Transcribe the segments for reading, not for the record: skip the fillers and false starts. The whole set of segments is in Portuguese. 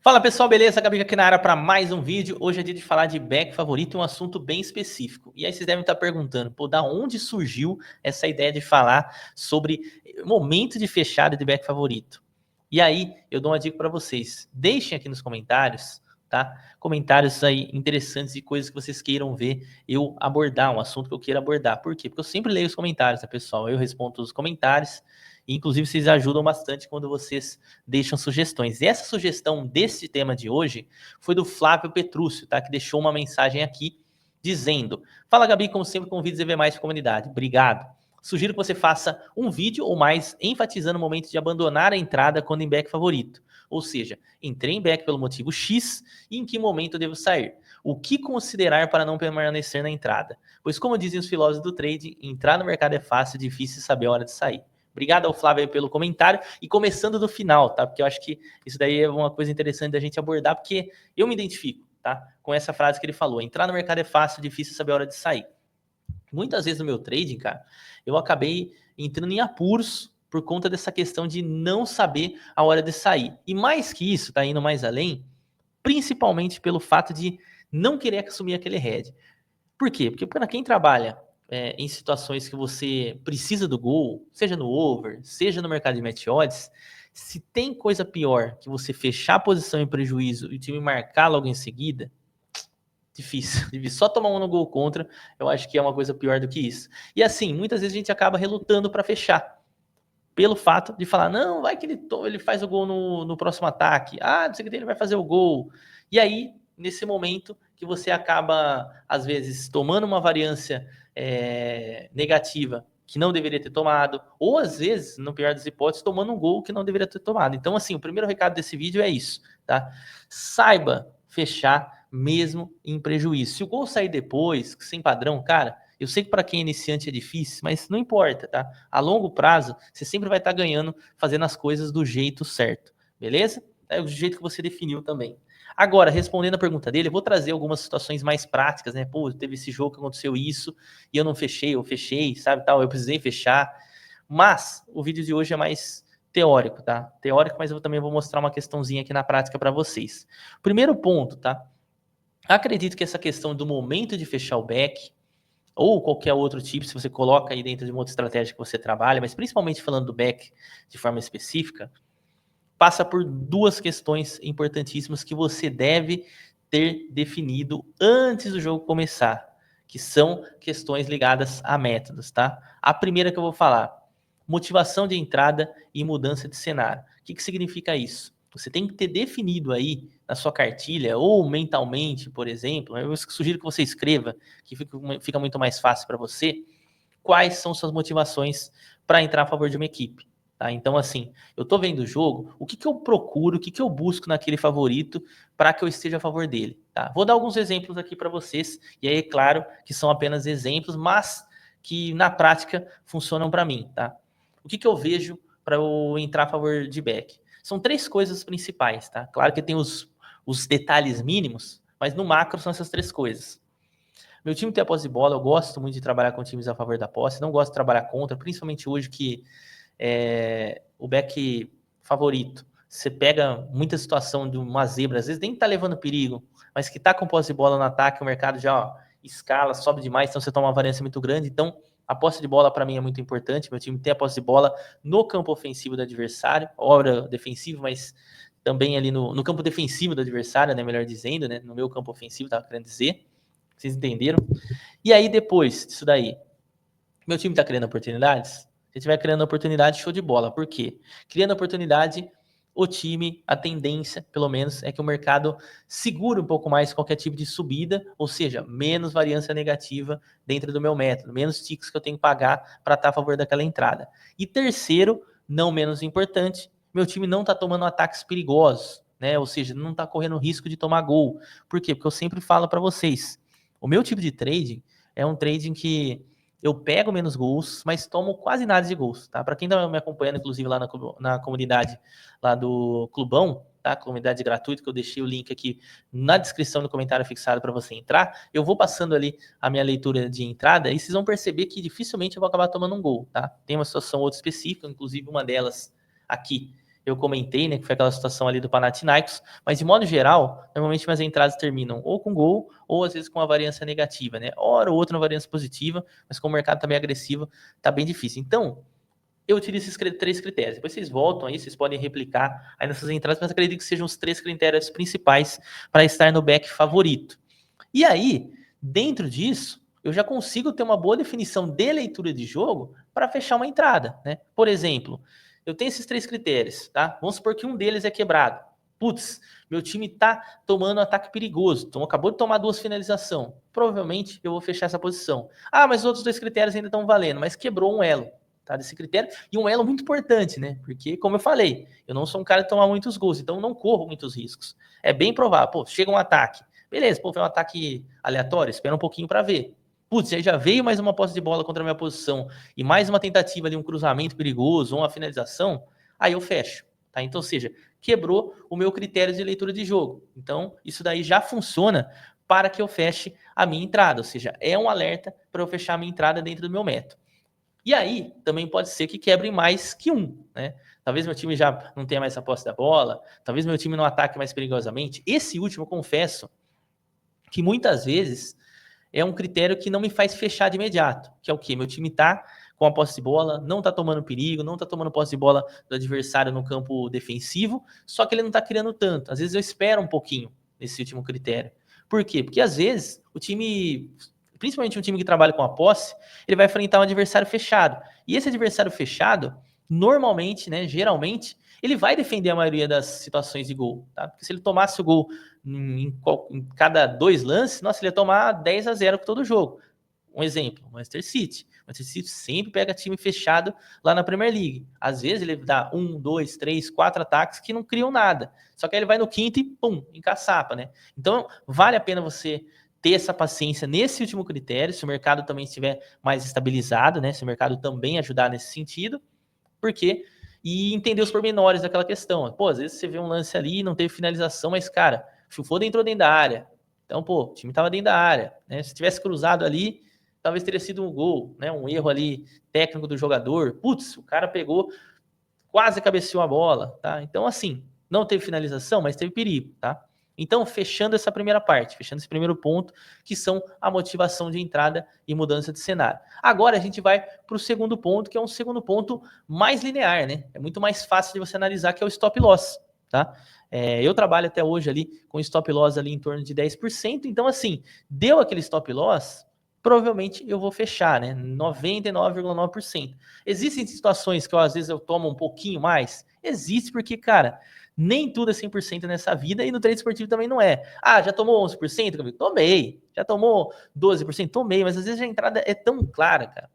Fala pessoal, beleza? Gabi aqui na área para mais um vídeo. Hoje é dia de falar de back favorito, um assunto bem específico. E aí vocês devem estar perguntando, pô, da onde surgiu essa ideia de falar sobre momento de fechada de back favorito? E aí eu dou uma dica para vocês. Deixem aqui nos comentários, tá? Comentários aí interessantes e coisas que vocês queiram ver eu abordar, um assunto que eu queira abordar. Por quê? Porque eu sempre leio os comentários, tá, pessoal? Eu respondo os comentários. E, inclusive, vocês ajudam bastante quando vocês deixam sugestões. E essa sugestão desse tema de hoje foi do Flávio Petrúcio, tá? Que deixou uma mensagem aqui dizendo: Fala, Gabi, como sempre, convido a ver mais para a comunidade. Obrigado. Sugiro que você faça um vídeo ou mais enfatizando o momento de abandonar a entrada quando em back favorito. Ou seja, entrei em back pelo motivo X e em que momento eu devo sair. O que considerar para não permanecer na entrada? Pois, como dizem os filósofos do trading, entrar no mercado é fácil, difícil saber a hora de sair. Obrigado ao Flávio aí pelo comentário. E começando do final, tá? Porque eu acho que isso daí é uma coisa interessante da gente abordar, porque eu me identifico, tá? Com essa frase que ele falou. Entrar no mercado é fácil, difícil saber a hora de sair. Muitas vezes no meu trading, cara, eu acabei entrando em apuros por conta dessa questão de não saber a hora de sair. E mais que isso, tá indo mais além, principalmente pelo fato de não querer assumir aquele head. Por quê? Porque para quem trabalha em situações que você precisa do gol, seja no over, seja no mercado de match odds, se tem coisa pior que você fechar a posição em prejuízo e o time marcar logo em seguida, difícil. Só tomar um no gol contra, eu acho que é uma coisa pior do que isso. E assim, muitas vezes a gente acaba relutando para fechar. Pelo fato de falar, não, vai que ele faz o gol no próximo ataque. Ah, não sei o que, ele vai fazer o gol. E aí, nesse momento que você acaba, às vezes, tomando uma variância negativa que não deveria ter tomado, ou às vezes, no pior das hipóteses, tomando um gol que não deveria ter tomado. Então, assim, o primeiro recado desse vídeo é isso, tá? Saiba fechar mesmo em prejuízo. Se o gol sair depois, sem padrão, cara, eu sei que para quem é iniciante é difícil, mas não importa, tá? A longo prazo, você sempre vai estar ganhando fazendo as coisas do jeito certo, beleza? É o jeito que você definiu também. Agora, respondendo a pergunta dele, eu vou trazer algumas situações mais práticas, né? Pô, teve esse jogo que aconteceu isso e eu não fechei, eu fechei, sabe, tal, eu precisei fechar. Mas o vídeo de hoje é mais teórico, tá? Teórico, mas eu também vou mostrar uma questãozinha aqui na prática para vocês. Primeiro ponto, tá? Acredito que essa questão do momento de fechar o back ou qualquer outro tipo, se você coloca aí dentro de uma outra estratégia que você trabalha, mas principalmente falando do back de forma específica, passa por duas questões importantíssimas que você deve ter definido antes do jogo começar, que são questões ligadas a métodos, tá? A primeira que eu vou falar, motivação de entrada e mudança de cenário. O que significa isso? Você tem que ter definido aí na sua cartilha ou mentalmente, por exemplo, eu sugiro que você escreva, que fica muito mais fácil para você, quais são suas motivações para entrar a favor de uma equipe. Tá? Então, assim, eu estou vendo o jogo, o que eu procuro, o que eu busco naquele favorito para que eu esteja a favor dele. Tá? Vou dar alguns exemplos aqui para vocês, e aí é claro que são apenas exemplos, mas que na prática funcionam para mim. Tá? O que eu vejo para eu entrar a favor de back? São três coisas principais. Tá? Claro que tem os detalhes mínimos, mas no macro são essas três coisas. Meu time tem a posse de bola, eu gosto muito de trabalhar com times a favor da posse, não gosto de trabalhar contra, principalmente hoje que o back favorito, você pega muita situação de uma zebra, às vezes nem tá levando perigo, mas que tá com posse de bola no ataque, o mercado já escala, sobe demais, então você toma uma variância muito grande, então a posse de bola para mim é muito importante, meu time tem a posse de bola no campo ofensivo do adversário, hora defensivo, mas também ali no campo defensivo do adversário, né, melhor dizendo, né, no meu campo ofensivo, tava querendo dizer, vocês entenderam? E aí depois disso daí, meu time tá criando oportunidades? Se ele estiver criando oportunidade, show de bola. Por quê? Criando oportunidade, o time, a tendência, pelo menos, é que o mercado segure um pouco mais qualquer tipo de subida, ou seja, menos variância negativa dentro do meu método, menos ticks que eu tenho que pagar para estar a favor daquela entrada. E terceiro, não menos importante, meu time não está tomando ataques perigosos, né? Ou seja, não está correndo risco de tomar gol. Por quê? Porque eu sempre falo para vocês, o meu tipo de trading é um trading que eu pego menos gols, mas tomo quase nada de gols, tá? Para quem tá me acompanhando, inclusive lá na comunidade lá do Clubão, tá? Comunidade gratuita, que eu deixei o link aqui na descrição do comentário fixado para você entrar. Eu vou passando ali a minha leitura de entrada e vocês vão perceber que dificilmente eu vou acabar tomando um gol, tá? Tem uma situação outra específica, inclusive uma delas aqui, eu comentei, né, que foi aquela situação ali do Panathinaikos, mas de modo geral, normalmente minhas entradas terminam ou com gol, ou às vezes com uma variância negativa, né? Hora ou outra uma variância positiva, mas como o mercado tá bem agressivo, tá bem difícil. Então, eu utilizo esses 3 critérios. Depois vocês voltam aí, vocês podem replicar aí nessas entradas, mas acredito que sejam os 3 critérios principais para estar no back favorito. E aí, dentro disso, eu já consigo ter uma boa definição de leitura de jogo para fechar uma entrada, né? Por exemplo, eu tenho esses 3 critérios, tá? Vamos supor que um deles é quebrado. Putz, meu time tá tomando um ataque perigoso, então acabou de tomar 2 finalizações. Provavelmente eu vou fechar essa posição. Ah, mas os outros 2 critérios ainda estão valendo, mas quebrou um elo, tá? Desse critério. E um elo muito importante, né? Porque, como eu falei, eu não sou um cara de tomar muitos gols, então eu não corro muitos riscos. É bem provável, pô, chega um ataque. Beleza, pô, foi um ataque aleatório, espera um pouquinho para ver. Putz, aí já veio mais uma posse de bola contra a minha posição e mais uma tentativa de um cruzamento perigoso ou uma finalização, aí eu fecho, tá? Então, ou seja, quebrou o meu critério de leitura de jogo. Então, isso daí já funciona para que eu feche a minha entrada, ou seja, é um alerta para eu fechar a minha entrada dentro do meu método. E aí, também pode ser que quebre mais que um, né? Talvez meu time já não tenha mais a posse da bola, talvez meu time não ataque mais perigosamente. Esse último, eu confesso, que muitas vezes é um critério que não me faz fechar de imediato, que é o quê? Meu time tá com a posse de bola, não tá tomando perigo, não tá tomando posse de bola do adversário no campo defensivo, só que ele não tá criando tanto. Às vezes eu espero um pouquinho nesse último critério. Por quê? Porque às vezes o time, principalmente um time que trabalha com a posse, ele vai enfrentar um adversário fechado. E esse adversário fechado, normalmente, né, geralmente, ele vai defender a maioria das situações de gol, tá? Porque se ele tomasse o gol em cada 2 lances, nossa, ele ia tomar 10-0 com todo o jogo. Um exemplo, o Manchester City. O Manchester City sempre pega time fechado lá na Premier League. Às vezes ele dá 1, 2, 3, 4 ataques que não criam nada. Só que aí ele vai no quinto e pum, encaçapa, né? Então vale a pena você ter essa paciência nesse último critério, se o mercado também estiver mais estabilizado, né? Se o mercado também ajudar nesse sentido. Por quê? E entender os pormenores daquela questão. Pô, às vezes você vê um lance ali, não teve finalização, mas, cara, o Foden entrou dentro da área. Então, pô, o time tava dentro da área, né? Se tivesse cruzado ali, talvez teria sido um gol, né? Um erro ali técnico do jogador. Putz, o cara pegou, quase cabeceou a bola, tá? Então, assim, não teve finalização, mas teve perigo, tá? Então, fechando essa primeira parte, fechando esse primeiro ponto, que são a motivação de entrada e mudança de cenário. Agora a gente vai para o segundo ponto, que é um segundo ponto mais linear, né? É muito mais fácil de você analisar, que é o stop loss, tá? Eu trabalho até hoje ali com stop loss ali em torno de 10%, então assim, deu aquele stop loss, provavelmente eu vou fechar, né? 99,9%. Existem situações que às vezes eu tomo um pouquinho mais? Existe, porque, cara, nem tudo é 100% nessa vida e no trade esportivo também não é. Ah, já tomou 11%? Tomei. Já tomou 12%? Tomei, mas às vezes a entrada é tão clara, cara,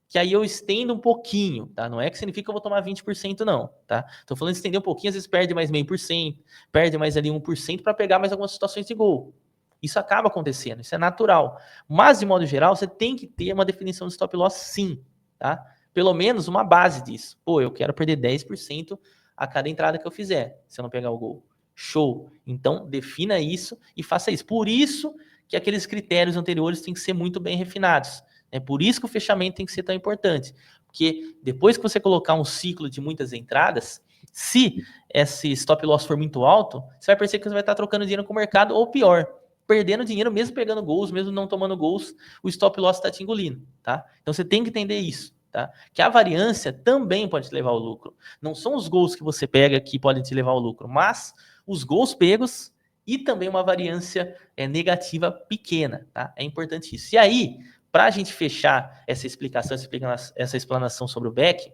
que aí eu estendo um pouquinho, tá? Não é que significa que eu vou tomar 20% não, tá? Tô falando de estender um pouquinho, às vezes perde mais 0,5%, perde mais ali 1% para pegar mais algumas situações de gol. Isso acaba acontecendo, isso é natural. Mas, de modo geral, você tem que ter uma definição de stop loss sim, tá? Pelo menos uma base disso. Pô, eu quero perder 10% a cada entrada que eu fizer, se eu não pegar o gol. Show. Então, defina isso e faça isso. Por isso que aqueles critérios anteriores têm que ser muito bem refinados. É por isso que o fechamento tem que ser tão importante. Porque depois que você colocar um ciclo de muitas entradas, se esse stop loss for muito alto, você vai perceber que você vai estar trocando dinheiro com o mercado, ou pior, perdendo dinheiro mesmo pegando gols, mesmo não tomando gols, o stop loss está te engolindo, tá? Então você tem que entender isso, tá? Que a variância também pode te levar ao lucro. Não são os gols que você pega que podem te levar ao lucro, mas os gols pegos e também uma variância negativa pequena, tá? É importante isso. E aí, para a gente fechar essa explicação, essa explanação sobre o back,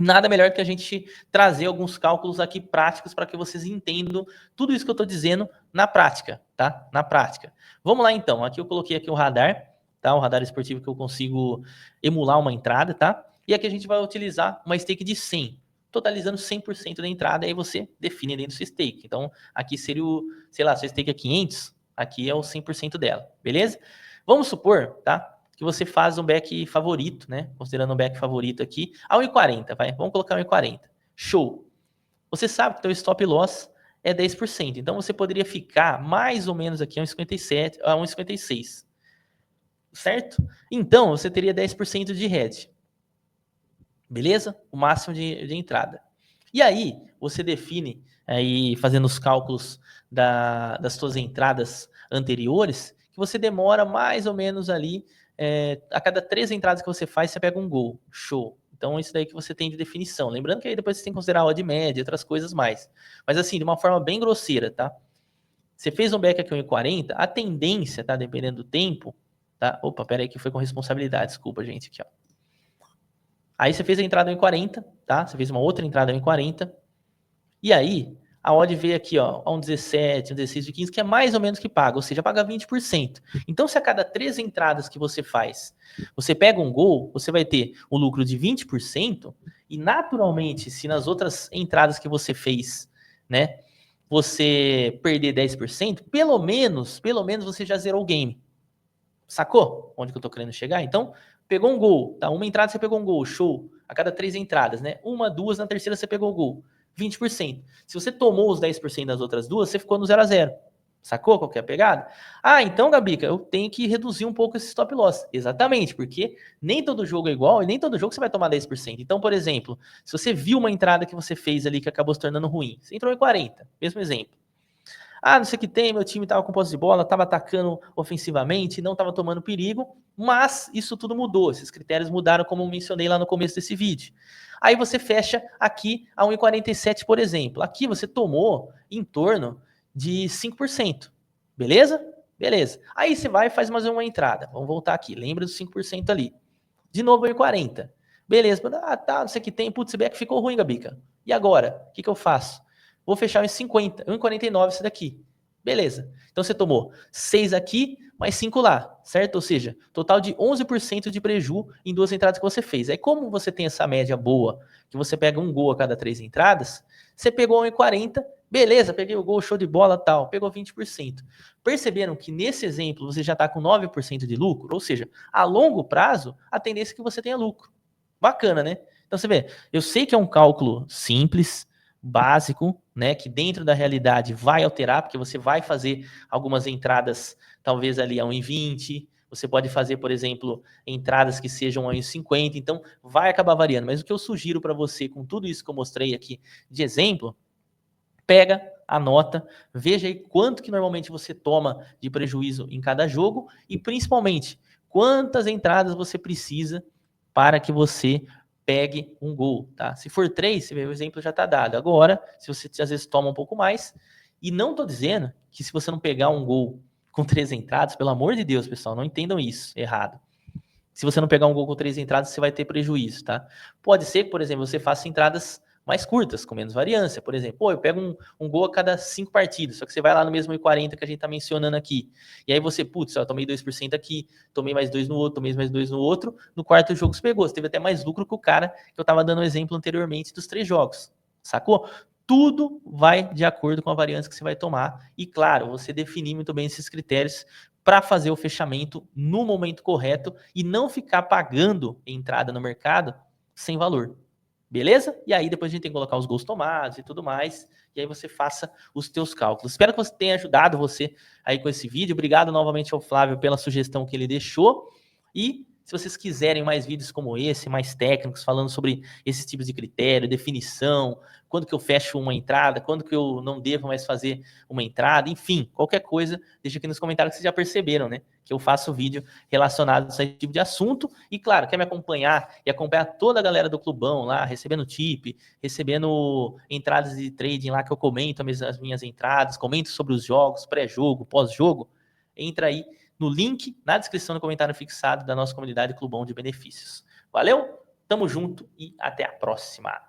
nada melhor que a gente trazer alguns cálculos aqui práticos para que vocês entendam tudo isso que eu estou dizendo na prática, tá? Na prática. Vamos lá então. Aqui eu coloquei aqui o radar, tá? O radar esportivo que eu consigo emular uma entrada, tá? E aqui a gente vai utilizar uma stake de 100, totalizando 100% da entrada, aí você define dentro do seu stake. Então, aqui seria o, sei lá, seu stake é 500, aqui é o 100% dela, beleza? Vamos supor, tá? Que você faz um back favorito, né? Considerando um back favorito aqui, a 1,40, vai. Vamos colocar 1,40. Show. Você sabe que o teu stop loss é 10%. Então você poderia ficar mais ou menos aqui a 1,57, a 1,56. Certo? Então você teria 10% de hedge. Beleza? O máximo de entrada. E aí, você define, aí fazendo os cálculos das suas entradas anteriores, que você demora mais ou menos ali, a cada 3 entradas que você faz, você pega um gol. Show. Então, isso daí que você tem de definição. Lembrando que aí depois você tem que considerar a odd média e outras coisas mais. Mas assim, de uma forma bem grosseira, tá? Você fez um back aqui 1,40, a tendência, tá? Dependendo do tempo, tá? Opa, pera aí que foi com responsabilidade, desculpa, gente, aqui, ó. Aí você fez a entrada 1,40, tá? Você fez uma outra entrada 1,40. E aí, a odd veio aqui, ó, a 1,17, 1,16 e 15, que é mais ou menos que paga, ou seja, paga 20%. Então, se a cada 3 entradas que você faz, você pega um gol, você vai ter um lucro de 20%, e naturalmente, se nas outras entradas que você fez, né, você perder 10%, pelo menos você já zerou o game. Sacou? Onde que eu tô querendo chegar? Então, pegou um gol, tá? Uma entrada você pegou um gol, show. A cada 3 entradas, né? Uma, duas, na terceira você pegou o gol. 20%. Se você tomou os 10% das outras duas, você ficou no 0 a 0. Sacou qual que é a pegada? Ah, então, Gabica, eu tenho que reduzir um pouco esse stop loss. Exatamente, porque nem todo jogo é igual e nem todo jogo você vai tomar 10%. Então, por exemplo, se você viu uma entrada que você fez ali que acabou se tornando ruim, você entrou em 40, mesmo exemplo. Ah, não sei o que tem, meu time estava com posse de bola, estava atacando ofensivamente, não estava tomando perigo, mas isso tudo mudou, esses critérios mudaram, como eu mencionei lá no começo desse vídeo. Aí você fecha aqui a 1,47, por exemplo. Aqui você tomou em torno de 5%. Beleza? Beleza. Aí você vai e faz mais uma entrada. Vamos voltar aqui. Lembra dos 5% ali. De novo 1,40. Beleza. Ah, tá, não sei o que tem. Putz, esse back ficou ruim, Gabica. E agora? O que eu faço? Vou fechar em 50, 1,49 esse daqui. Beleza. Então você tomou 6 aqui, mais 5 lá, certo? Ou seja, total de 11% de preju em 2 entradas que você fez. Aí como você tem essa média boa, que você pega um gol a cada 3 entradas, você pegou 1,40, beleza, peguei o gol, show de bola, tal, pegou 20%. Perceberam que nesse exemplo você já está com 9% de lucro? Ou seja, a longo prazo, a tendência é que você tenha lucro. Bacana, né? Então você vê, eu sei que é um cálculo simples, básico, né, que dentro da realidade vai alterar, porque você vai fazer algumas entradas, talvez ali a 1,20, você pode fazer, por exemplo, entradas que sejam a 1,50, então vai acabar variando. Mas o que eu sugiro para você, com tudo isso que eu mostrei aqui de exemplo, pega, anota, veja aí quanto que normalmente você toma de prejuízo em cada jogo e principalmente quantas entradas você precisa para que você pegue um gol, tá? Se for 3, você vê, o exemplo já está dado. Agora, se você às vezes toma um pouco mais, e não estou dizendo que se você não pegar um gol com 3 entradas, pelo amor de Deus, pessoal, não entendam isso errado. Se você não pegar um gol com 3 entradas, você vai ter prejuízo, tá? Pode ser que, por exemplo, você faça entradas mais curtas, com menos variância. Por exemplo, pô, eu pego um gol a cada 5 partidas, só que você vai lá no mesmo 1,40 que a gente tá mencionando aqui. E aí você, putz, eu tomei 2% aqui, tomei mais 2 no outro, tomei mais 2 no outro. No quarto jogo você pegou, você teve até mais lucro que o cara que eu tava dando o exemplo anteriormente dos 3 jogos. Sacou? Tudo vai de acordo com a variância que você vai tomar. E claro, você definir muito bem esses critérios para fazer o fechamento no momento correto e não ficar pagando entrada no mercado sem valor. Beleza? E aí depois a gente tem que colocar os gols tomados e tudo mais. E aí você faça os teus cálculos. Espero que você tenha ajudado você aí com esse vídeo. Obrigado novamente ao Flávio pela sugestão que ele deixou. E se vocês quiserem mais vídeos como esse, mais técnicos, falando sobre esses tipos de critério, definição, quando que eu fecho uma entrada, quando que eu não devo mais fazer uma entrada, enfim, qualquer coisa, deixa aqui nos comentários que vocês já perceberam, né? Que eu faço vídeo relacionado a esse tipo de assunto. E claro, quer me acompanhar e acompanhar toda a galera do Clubão lá, recebendo tip, recebendo entradas de trading lá que eu comento as minhas entradas, comento sobre os jogos, pré-jogo, pós-jogo, entra aí no link na descrição do comentário fixado da nossa comunidade Clubão de Benefícios. Valeu, tamo junto e até a próxima.